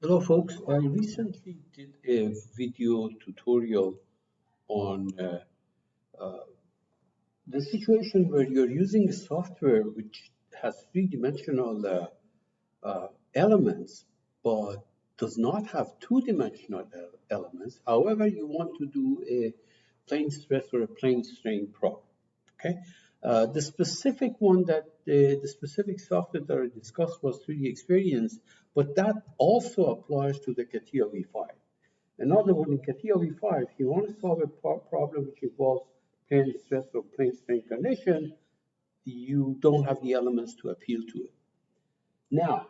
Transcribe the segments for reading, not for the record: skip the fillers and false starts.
Hello, folks. I recently did a video tutorial on the situation where you're using a software which has three-dimensional elements, but does not have two-dimensional elements. However, you want to do a plane stress or a plane strain problem. Okay. The specific one that the specific software that I discussed was 3D Experience, but that also applies to the Catia V5. In other words, in Catia V5, if you want to solve a problem which involves plane stress or plane strain condition, you don't have the elements to appeal to it. Now,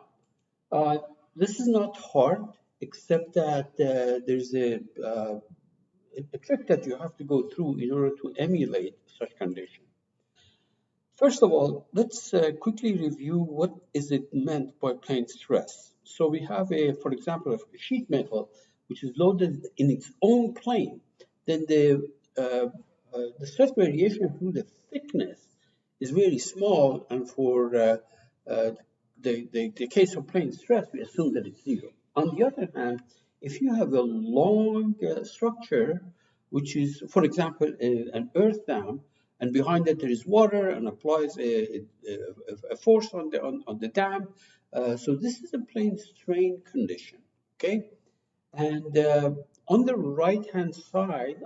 uh, this is not hard, except that there's a trick that you have to go through in order to emulate such condition. First of all, let's quickly review what is it meant by plane stress. So we have for example, a sheet metal which is loaded in its own plane. Then the stress variation through the thickness is very small, and for uh, the case of plane stress, we assume that it's zero. On the other hand, if you have a long structure, which is, for example, an earth dam, and behind it there is water and applies a force on the dam. So this is a plane strain condition, okay? And on the right hand side,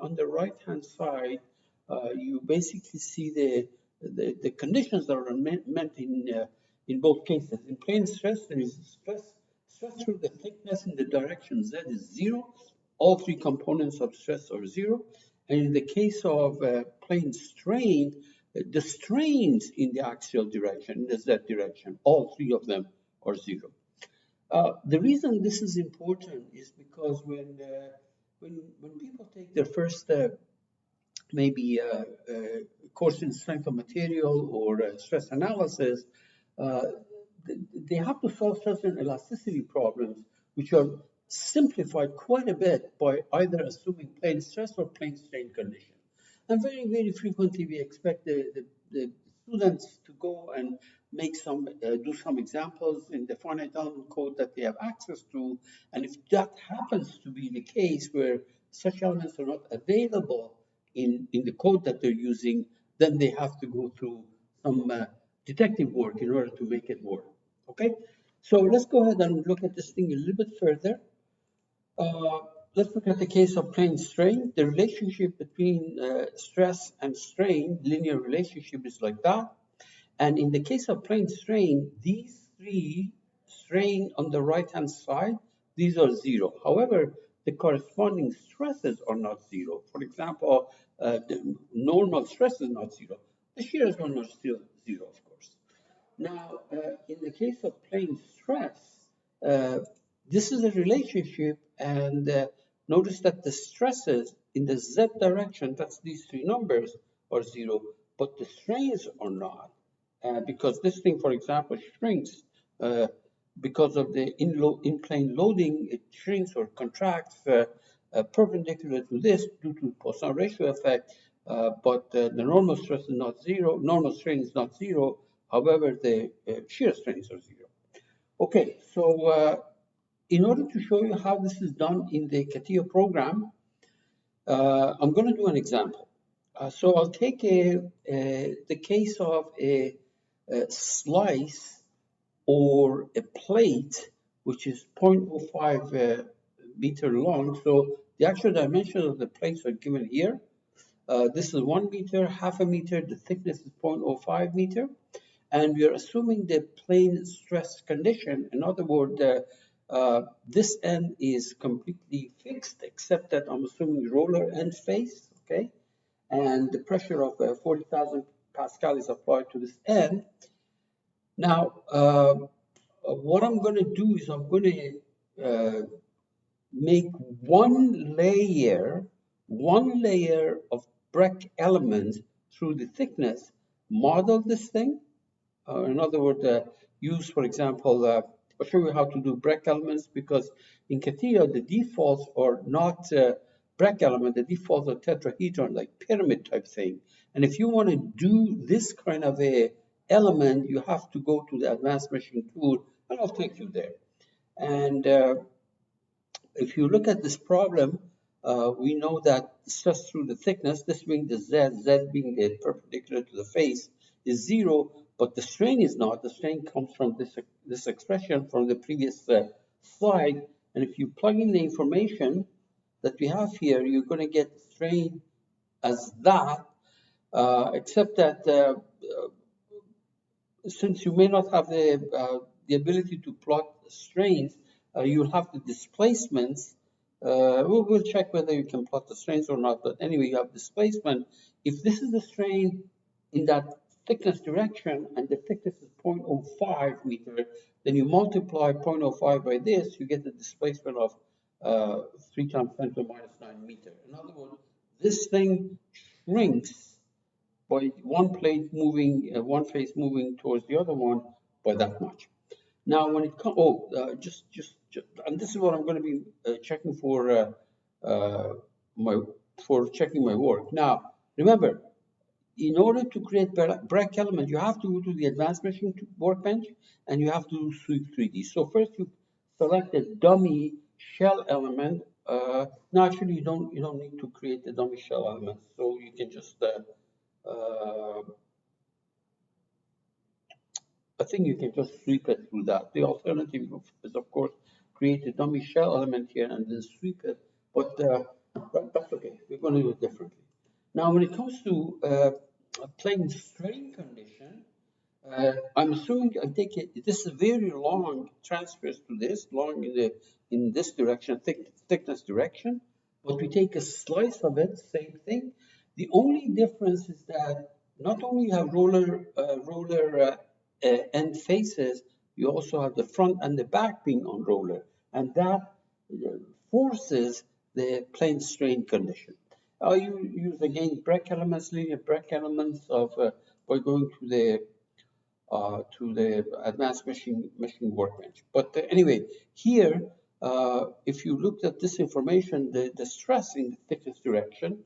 you basically see the conditions that are meant in both cases. In plane stress, there is stress through the thickness in the direction z is zero. All three components of stress are zero. And in the case of plane strain, the strains in the axial direction, in the z direction, all three of them are zero. The reason this is important is because when people take their first maybe course in strength of material or stress analysis, uh, they have to solve certain elasticity problems, which are simplified quite a bit by either assuming plane stress or plane strain condition. And very, very frequently we expect the students to go and make do some examples in the finite element code that they have access to. And if that happens to be the case where such elements are not available in the code that they're using, then they have to go through some detective work in order to make it work. Okay, so let's go ahead and look at this thing a little bit further. Uh, let's look at the case of plane strain. The relationship between stress and strain, linear relationship, is like that. And in the case of plane strain, these three strain on the right-hand side, these are zero. However, the corresponding stresses are not zero. For example, the normal stress is not zero. The shears are not still zero, of course. Now, in the case of plane stress, uh, this is a relationship, and notice that the stresses in the z direction, that's these three numbers, are zero, but the strains are not, because this thing, for example, shrinks because of the in-plane loading. It shrinks or contracts perpendicular to this due to Poisson ratio effect, but the normal stress is not zero, normal strain is not zero. However, the shear strains are zero. Okay, so in order to show you how this is done in the Catia program, I'm going to do an example. So I'll take the case of a slice or a plate, which is 0.05 meter long. So the actual dimensions of the plates are given here. This is 1 meter, half a meter, the thickness is 0.05 meter. And we are assuming the plane stress condition. In other words, this end is completely fixed, except that I'm assuming roller end face, okay? And the pressure of 40,000 Pascal is applied to this end. Now, what I'm going to do is I'm going to make one layer of Breck elements through the thickness, model this thing. In other words, use, for example, I'll show you how to do Breck elements, because in Catia, the defaults are not Breck element, the defaults are tetrahedron, like pyramid type thing. And if you want to do this kind of a element, you have to go to the advanced meshing tool, and I'll take you there. And if you look at this problem, we know that stress through the thickness, this being the Z being the perpendicular to the face, is 0, but the strain is not. The strain comes from this expression from the previous slide. And if you plug in the information that we have here, you're going to get strain as that, except that since you may not have the ability to plot strains, you'll have the displacements. We'll check whether you can plot the strains or not. But anyway, you have displacement. If this is the strain in that thickness direction and the thickness is 0.05 meter, then you multiply 0.05 by this, you get the displacement of 3 times 10 to the minus 9 meter. In other words, this thing shrinks by one plate moving, one face moving towards the other one by that much. Now, when it comes, just, and this is what I'm going to be checking for checking my work. Now, remember, in order to create break element, you have to go to the advanced meshing workbench and you have to sweep 3D. So first you select a dummy shell element. No, actually, you don't need to create the dummy shell element. So you can just I think you can just sweep it through that. The alternative is, of course, create a dummy shell element here and then sweep it, but that's okay. We're going to do it differently. Now, when it comes to a plane strain condition, I'm assuming I take it. This is very long transfers to this, long in this direction, thickness direction. But we take a slice of it, same thing. The only difference is that not only you have roller end faces, you also have the front and the back being on roller, and that forces the plane strain condition. You use again break elements, linear break elements of by going to the advanced meshing workbench. But anyway, here, if you looked at this information, the stress in the thickness direction,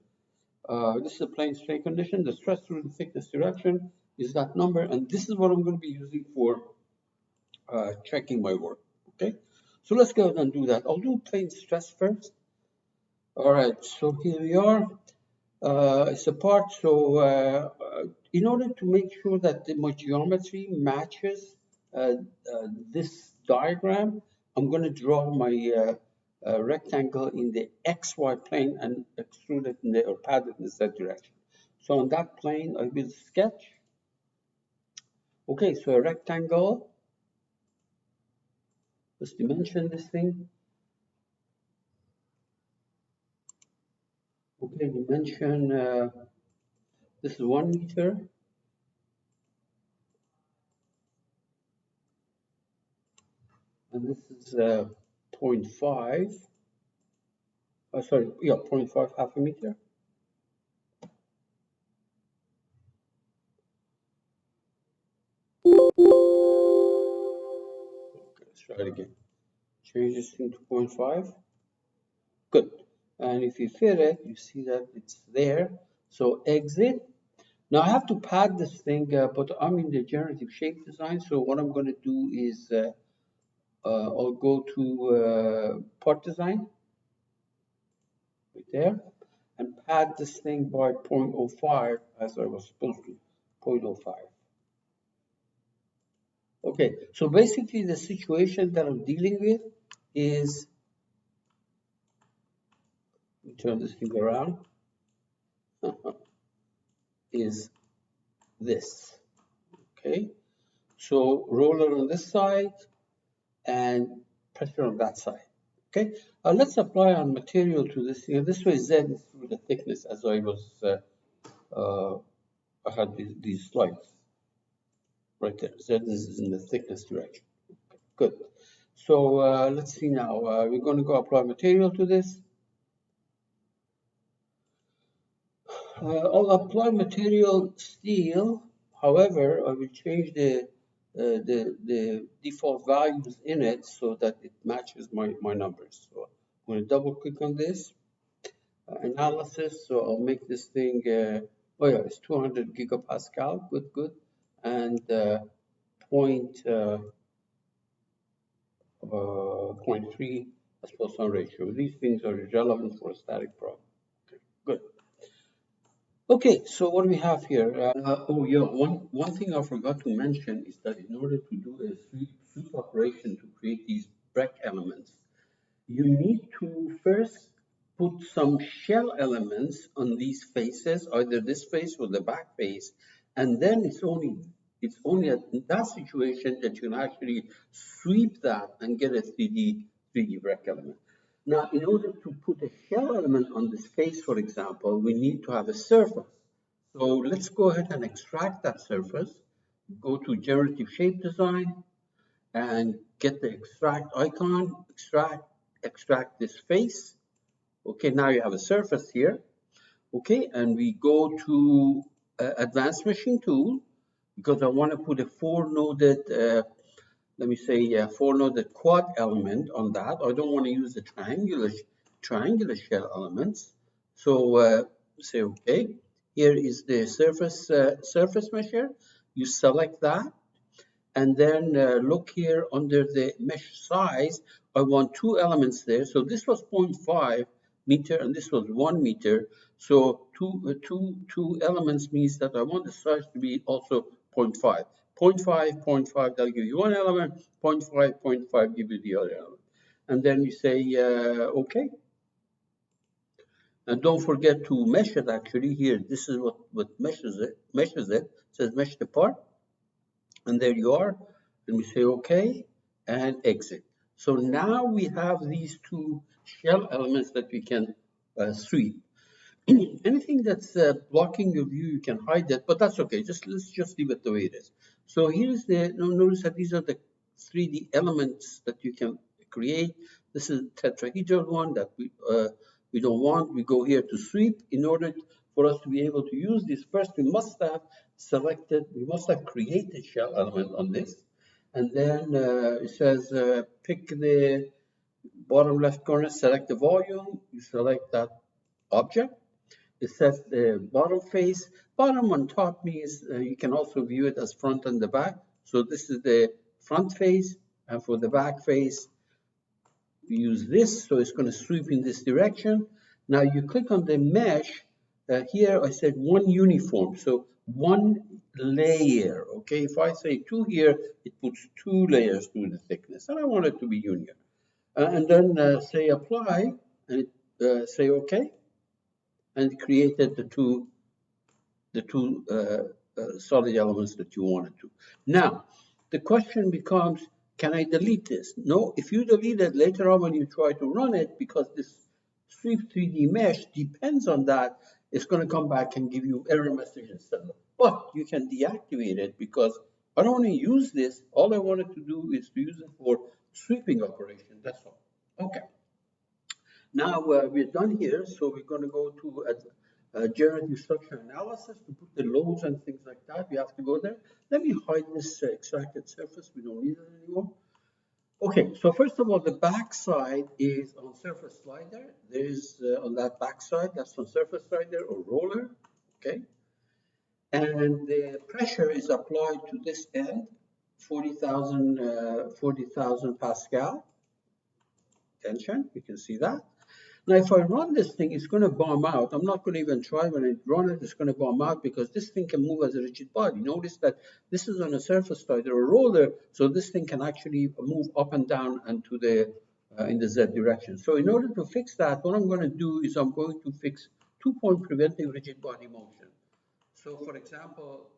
this is a plane strain condition, the stress through the thickness direction is that number, and this is what I'm going to be using for checking my work, okay? So let's go ahead and do that. I'll do plane stress first. All right, so here we are. It's a part, so in order to make sure that my geometry matches this diagram, I'm going to draw my rectangle in the XY plane and extrude it in the, or pad it in the Z direction. So on that plane, I will sketch. Okay, so a rectangle. Let's dimension this thing. Okay, dimension, this is 1 meter. And this is 0.5. Sorry, yeah, 0.5, half a meter. Okay, let's try it again. Change this thing to 0.5. Good. And if you fit it, you see that it's there. So exit. Now I have to pad this thing, but I'm in the generative shape design. So what I'm going to do is I'll go to part design right there and pad this thing by 0.05 as I was supposed to, 0.05. Okay, so basically the situation that I'm dealing with is, let me turn this thing around, is this, okay? So roller on this side and pressure on that side, okay? Let's apply our material to this thing. This way Z is through the thickness as I was, I had these slides right there. Z is in the thickness direction. Okay, good. So let's see now. We're going to go apply material to this. I'll apply material steel. However, I will change the default values in it so that it matches my numbers. So I'm going to double click on this analysis. So I'll make this thing, oh yeah, it's 200 gigapascal, good. And point 0.3 as Poisson ratio. These things are irrelevant for a static problem. Okay, good. Okay, so what do we have here? Oh yeah, one thing I forgot to mention is that in order to do a sweep operation to create these break elements, you need to first put some shell elements on these faces, either this face or the back face, and then it's only at that situation that you can actually sweep that and get a 3D break element. Now, in order to put a shell element on this face, for example, we need to have a surface. So let's go ahead and extract that surface. Go to generative shape design and get the extract icon, extract this face. Okay, now you have a surface here. Okay, and we go to advanced machine tool because I want to put a four-noded, let me say, four-noded quad element on that. I don't want to use the triangular shell elements. So say okay. Here is the surface measure. You select that and then look here under the mesh size. I want two elements there. So this was 0.5 meter and this was 1 meter. So two elements means that I want the size to be also 0.5. 0.5, 0.5, that'll give you one element. 0.5, 0.5 give you the other element. And then we say okay. And don't forget to mesh it actually here. This is what meshes it. It says mesh the part. And there you are. And we say OK and exit. So now we have these two shell elements that we can sweep. Anything that's blocking your view, you can hide it, but that's okay. Let's just leave it the way it is. So here's notice that these are the 3D elements that you can create. This is tetrahedral one that we don't want. We go here to sweep. In order for us to be able to use this, first we must have created shell element on this. And then it says pick the bottom left corner, select the volume, you select that object. It says the bottom face. Bottom on top means you can also view it as front and the back. So this is the front face, and for the back face, we use this. So it's going to sweep in this direction. Now you click on the mesh. Here I said one uniform, so one layer. Okay, if I say two here, it puts two layers to the thickness, and I want it to be union. And then say apply, and say OK, and created the two solid elements that you wanted to. Now, the question becomes, can I delete this? No, if you delete it later on when you try to run it, because this sweep 3D mesh depends on that, it's going to come back and give you error message instead. But you can deactivate it because I don't want to use this. All I wanted to do is to use it for sweeping operation. That's all. Okay. Now we're done here, so we're going to go to generative structure analysis to put the loads and things like that. We have to go there. Let me hide this extracted surface. We don't need it anymore. Okay, so first of all, the back side is on surface slider. There is on that back side, that's on surface slider or roller. Okay, and the pressure is applied to this end, 40,000 Pascal tension. You can see that. Now, if I run this thing, it's going to bomb out. I'm not going to even try when I run it. It's going to bomb out because this thing can move as a rigid body. Notice that this is on a surface slider or roller, so this thing can actually move up and down and to the in the Z direction. So in order to fix that, what I'm going to do is I'm going to fix 2-point preventing rigid body motion. So for example,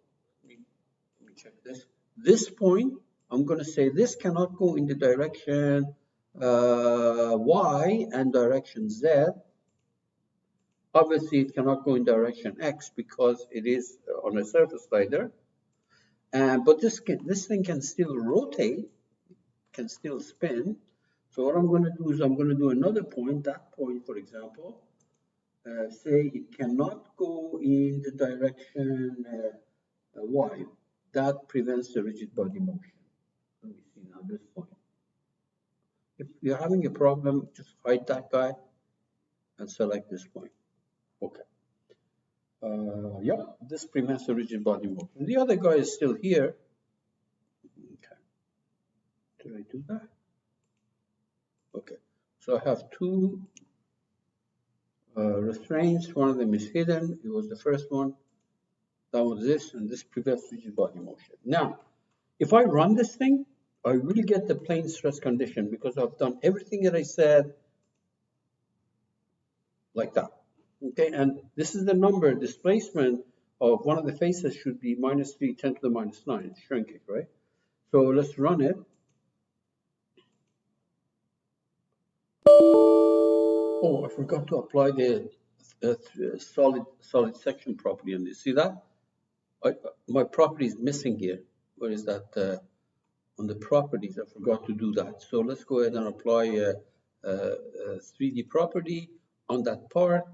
let me check this. This point, I'm going to say this cannot go in the direction Y and direction Z. Obviously, it cannot go in direction X because it is on a surface slider. But this thing can still rotate, can still spin. So what I'm going to do is I'm going to do another point. That point, for example, say it cannot go in the direction Y. That prevents the rigid body motion. Let me see now this point. If you're having a problem, just hide that guy and select this point. Okay. Yeah, this prevents the rigid body motion. The other guy is still here. Okay. Did I do that? Okay. So I have two restraints. One of them is hidden. It was the first one. That was this, and this prevents rigid body motion. Now, if I run this thing, I will get the plane stress condition because I've done everything that I said like that. Okay, and this is the number, displacement of one of the faces should be -3 10 to the -9. It's shrinking, right? So let's run it. Oh, I forgot to apply the solid section property on this. See that? My property is missing here. Where is that? On the properties, I forgot to do that. So let's go ahead and apply a 3D property on that part.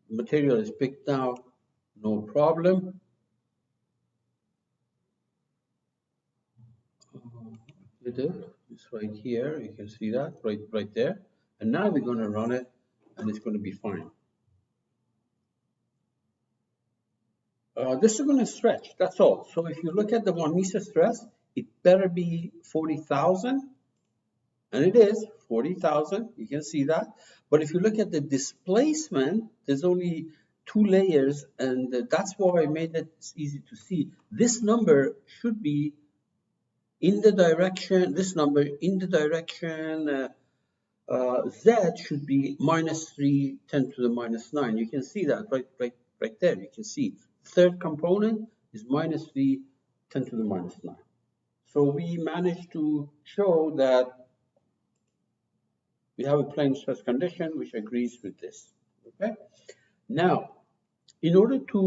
Material is picked now, no problem. It is. It's right here. You can see that right there. And now we're going to run it, and it's going to be fine. This is going to stretch. That's all. So if you look at the one meter stress, it better be 40,000. And it is 40,000, you can see that. But if you look at the displacement, there's only 2 layers, and that's why I made it easy to see. This number should be in the direction, this number in the direction Z should be -3 10 to the -9. You can see that right there. You can see third component is -3 10 to the -9. So we managed to show that we have a plane stress condition which agrees with this. Okay. Now, in order to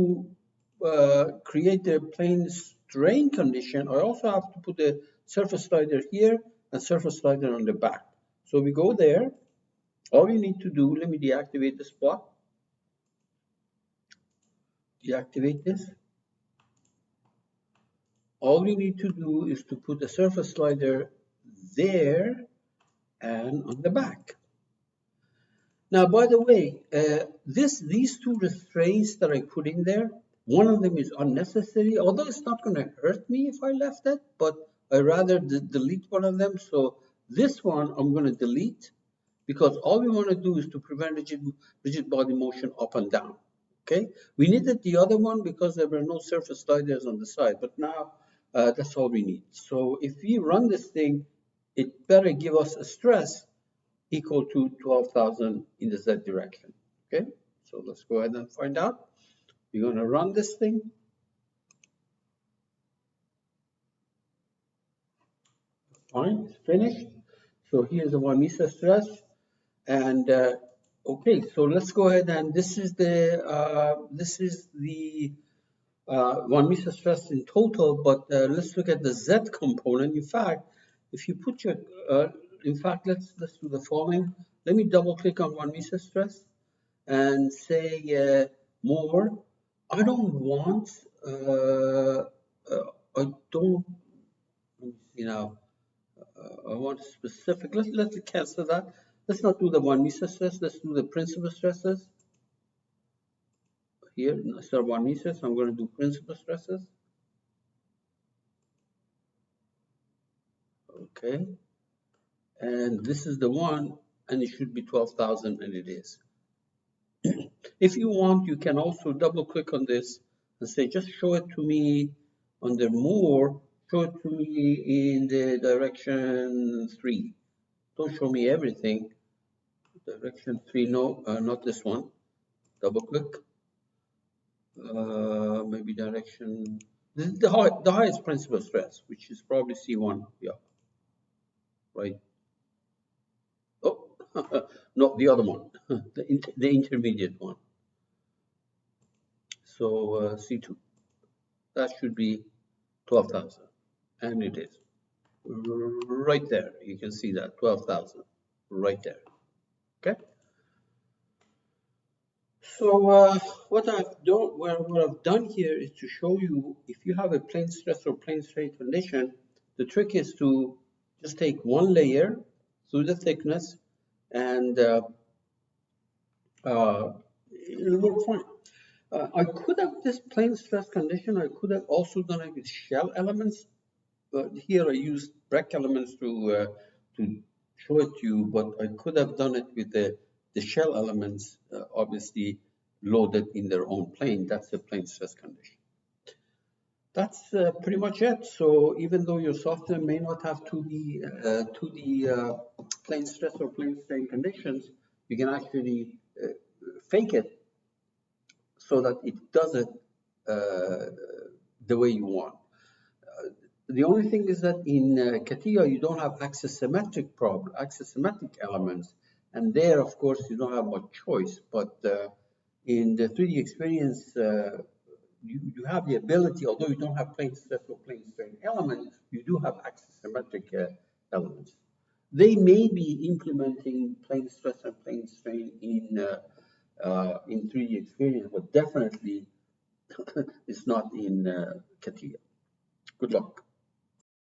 create the plane strain condition, I also have to put a surface slider here and surface slider on the back. So we go there. All we need to do, let me deactivate this block. Deactivate this. All we need to do is to put the surface slider there and on the back. Now, by the way, these two restraints that I put in there, one of them is unnecessary, although it's not going to hurt me if I left it, but I rather delete one of them. So this one I'm going to delete because all we want to do is to prevent rigid body motion up and down. Okay, we needed the other one because there were no surface sliders on the side, but now that's all we need. So if we run this thing, it better give us a stress equal to 12,000 in the Z direction. Okay, so let's go ahead and find out. We're going to run this thing. Fine, it's finished. So here's the 1 meter stress. And okay, so let's go ahead and this is the 1 meter stress in total, but let's look at the Z component. In fact, if you put your in fact, let's do the following. Let me double click on 1 meter stress and say more. I don't want, I don't, let me see now. I want a specific, let's cancel that. Let's not do the 1 meter stress, let's do the principal stresses. Here, instead of 1 meter, so I'm going to do principal stresses. Okay. And this is the one, and it should be 12,000, and it is. If you want, you can also double click on this and say, just show it to me under more, show it to me in the direction 3. Don't show me everything. Direction 3, no, not this one. Double click. Maybe direction, this is the highest principal stress, which is probably C1, yeah. Right. Oh, not the other one, the intermediate one. So C2, that should be 12,000, and it is. Right there, you can see that, 12,000, right there, okay? So what I've done here is to show you, if you have a plane stress or plane strain condition, the trick is to just take one layer through the thickness, and it'll work fine. I could have this plane stress condition, I could have also done it with shell elements, but here I used brick elements to show it to you, but I could have done it with the shell elements, obviously loaded in their own plane. That's a plane stress condition. That's pretty much it. So even though your software may not have 2D plane stress or plane strain conditions, you can actually fake it so that it does it the way you want. The only thing is that in Catia, you don't have axisymmetric elements, and there, of course, you don't have much choice. But in the 3D experience, you have the ability, although you don't have plane stress or plane strain elements, you do have axisymmetric elements. They may be implementing plane stress and plane strain in 3D experience, but definitely it's not in Catia. Good luck.